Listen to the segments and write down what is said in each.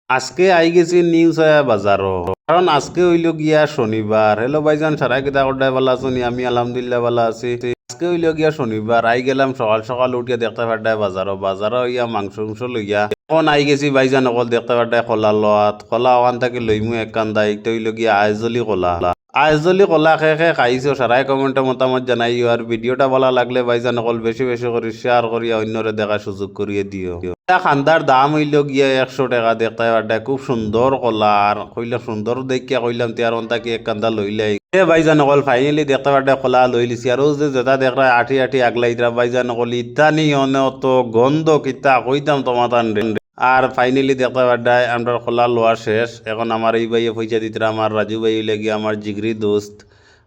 আজকে আই গেছি নিউ ছায়া বাজারও, কারণ আজকে হইল গিয়া শনিবার। হ্যালো ভাইজান, সারা কিতা করতে ভালো আছো নি? আমি আলহামদুলিল্লাহ ভালো আছি। আজকে হইল গিয়া শনিবার, আই গেলাম সকাল সকাল উঠিয়া দেখতে পাড্ডায় বাজারও ইয়া মাংস লইয়া। এখন আই গেছি ভাইজান অকল দেখতে পাড্ডায় কলা লোয়াত, কলা ওখান থাকি লইমু এক কান্দা, একটা হইল গিয়া আইজলি কলা। আইজলি কলা খেয়ে খাইছো, সারাই কমেন্টে মতামত জানাইও। আর ভিডিওটা ভালো লাগলে ভাইজান অকল বেশি বেশি করে শেয়ার করিয়া অন্যরে দেখার সুযোগ করিয়ে দিও। খান্দার দাম হইল গিয়া 100 টাকা দেখতে পাড্ডায়, খুব সুন্দর কলা। আর কইলা সুন্দর দেখিয়া কইলাম তিয়ার অন্তাকি এক কান্দা লইলাই। ভাইজান অকল ফাইনালি দেখতে পাড্ডায় কলা লই লিছি। আর যে যেটা দেখরা আঠি আঠি আগলাইতরা ভাইজান অকল ইতানি অত গন্ধ কিতা কইতাম তোমাতান রে। আর ফাইনালি দেখতে পাড্ডায় আমরা খোলা লোয়া শেষ। এখন আমার এই ভাইয়ে পয়সা দিতরা, আমার রাজু ভাই হইলে গিয়ে আমার জিগরি দোস্ত।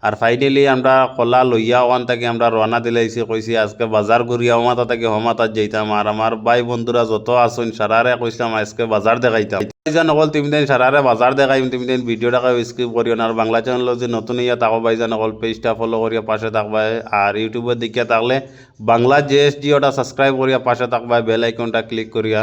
আর ফাইনালি আমরা কলা লইয়া ওখান থেকে আমরা রওনা দিলাইছি, কইছি আজকে বাজার ঘুরিয়া হমাতা থেকে হমাতাত যাইতাম। আর আমার ভাই বন্ধুরা যত আসুন সারারে কইছিলাম আজকে বাজার দেখাইতাম। ভাইজান অকল তুমি দিন সারারে বাজার দেখাইম, তুমি দিন ভিডিওটাকে স্কিপ করিও না। আর বাংলা চ্যানেল যে নতুন ইয়া তাকো ভাইজান অকল পেজটা ফলো করিয়া পাশে থাকবা। আর ইউটিউবে দেখিয়া থাকলে বাংলা জেএসডি ওটা সাবস্ক্রাইব করিয়া পাশে থাকবা, বেল আইকনটা ক্লিক করিয়া।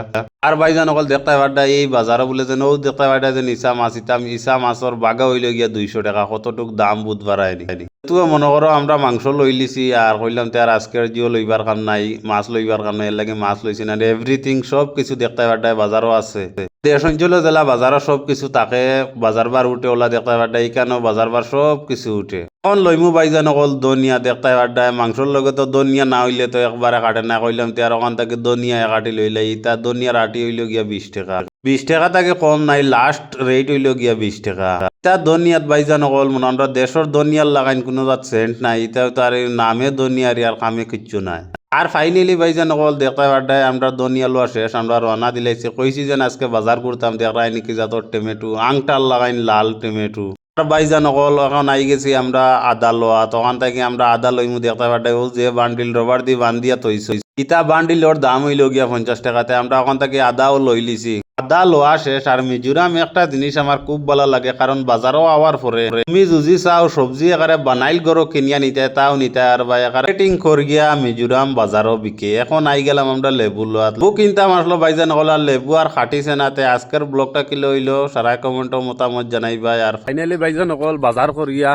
আর ভাইজান অকল দেখতে পাড্ডা এই বাজারও বলে যে ও দেখতে পাড্ডা যে ইসা মাছ ইতাম, ইসা মাছর বাগা হইল গিয়া 200 টাকা। কতটুক দাম বুধ বাড়ায়নি। তুই মনে করো আমরা মাংস লই লিছি, আর কইলাম তার আজকের জিও লইবার কাম নাই, মাছ লইবার কাম নাই, এর লাগে মাছ লইছি না। এভরিথিং সব কিছু দেখতে পাড্ডায় বাজারও আছে। দেশ অঞ্চল জেলা বাজারও সব কিছু তাকে বাজার বার উঠে ওলা দেখতে পাড্ডা, এইখানেও বাজার বার সব কিছু উঠে। এখন লইমু ভাইজান অকল দনিয়া দেখতে পাড্ডায়, মাংসর লগে তো দনিয়া না হইলে তো একবারে কাটে না। কইলাম তার ওখান থেকে দনিয়া কাটি লইলাই। তা দনিয়ার আটি হইল গিয়া 20 টাকা। 20 টাকা থেকে কম নাই, লাস্ট রেট হইল গিয়া 20 টাকা। তা দনিয়াত ভাইজান অকল মনে আমরা দেশের দনিয়ার লাগাইন কোনো জাত সেন্ট নাই, এটা তার নামে দনিয়ার আর কামে কিচ্ছু নাই। আর ফাইনালি ভাইজান অকল দেখতে পাড্ডায় আমরা দনিয়া লোয়া শেষ, আমরা রওনা দিলাইছি। কইছি যেন আজকে বাজার করতাম, দেখাই নাকি জাতর টমেটো আংটার লাগাইন লাল টমেটো। ভাইজান অকল এখন আই গেছি আমরা আদা লোয়া, তখন থেকে আমরা আদা লইমু দেখতে পাড্ডায়। ও যে বান্ডিল রবার দি বান্ধিয়া তৈছ, ইটা বান্ডিলর দাম হইল গিয়া 50 টাকাতে। আমরা ওখান থেকে আদাও লই লিছি। আদা লোয়া শেষ। আর মিজোরাম একটা জিনিস আমার খুব ভালো লাগে, কারণ বাজারও আওয়ার পরে তুমি যদি চাও সবজি একারে বানাইল গরো কিনিয়া নিতে তাও নিতে, আর বা একারে রেটিং করিয়া মিজোরাম বাজারও বিকে। এখন আই গেলাম আমরা লেবু লোয়া, লেবু কিনতাম আসলো ভাইজান হলার লেবু আর খাটিছে নাতে। আজকের ব্লগটা কি লইল সারাই কমেন্টও মতামত জানাইবা। আর ফাইনালি ভাইজান অকল বাজার করিয়া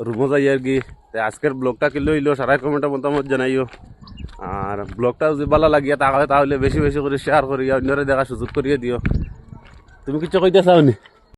রুমো যাই আর কি। আজকের ব্লগটা কি লইল সারাই কমেন্টও মতামত জানাইও। আর ব্লগটা যদি ভালো লাগিয়া তাহলে বেশি বেশি করে শেয়ার করিয়া অন্যরে দেখার সুযোগ করিয়ে দিও। তুমি কিছু কইতে চাও নি?